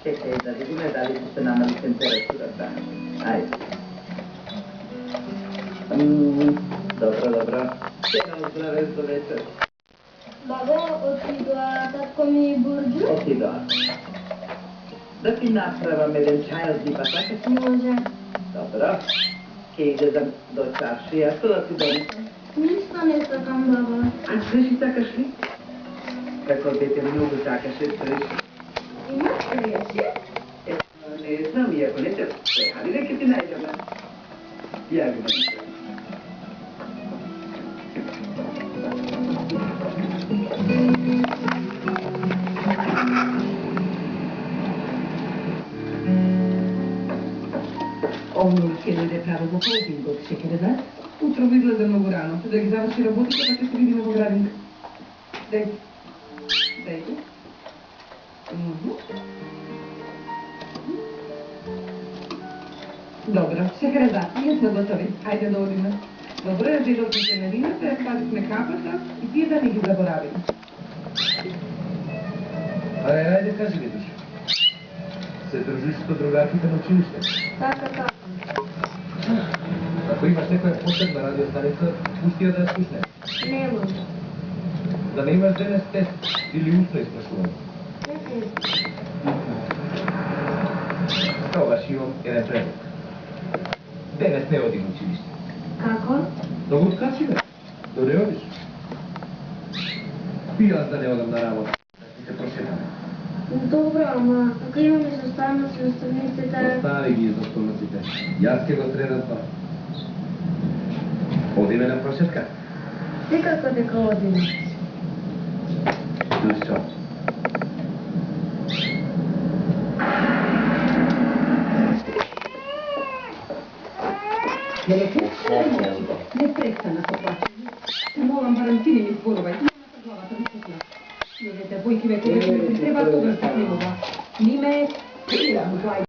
Čekaj, da vidíme, da li su se nama temperatura brani. Ajde. Dobro. Čekamo zdrave do večer. Babo, otidoa tatko mi burđu? Otidoa. Da ti napravam jedan čaj od zipa, tako? Može. Dobro. Kje ide do čaršija, što da ti donesem? Ništa ne sakam, baba. A sve si sakaš li? Kako dete mnogo sakaš li sve? Imaš riješi? Ne znam, iako ne treba, ali neke ti najdem. Ja ga ne. Ono ide pravo do holdinga od Šekere, da? Utro izgleda mnogo rano, da ih završi работите, pa će se vidimo po gradinku. Dajte. Dobro, Šekere, da, ние сме готови. Ajde da odimo. Dobro je bilo da se ne vinete, pazite kapata i ti da ne ги zaboravimo. Ajde, kaži mi duša. Se držiš kod drugarkите na učilište? Така. Ako imaš neka posebna radio stanica, pusti je da je slušne. Не може. Da ne imaš danas test ili ustno isprašuvanje. Не Kao baš imam jedan predlog. Danas ne odim u učilište. Како? Da odkači me. Da ne odiš. Pijan da ne odam na работу. Da ti se prošetam. Добро, ама ако имаме изостаноци на страниците... Остави ги изостаноците. Јас ќе го средам тоа. Одиме на прошетка. Секако дека одиме. Душо. Не престана со плачење. Молам барем ти не ми зборувај. Нема се главата ми се зна. Јодете, бојки ме кога ми треба тогаш да не мога. Ниме, прирам, глај.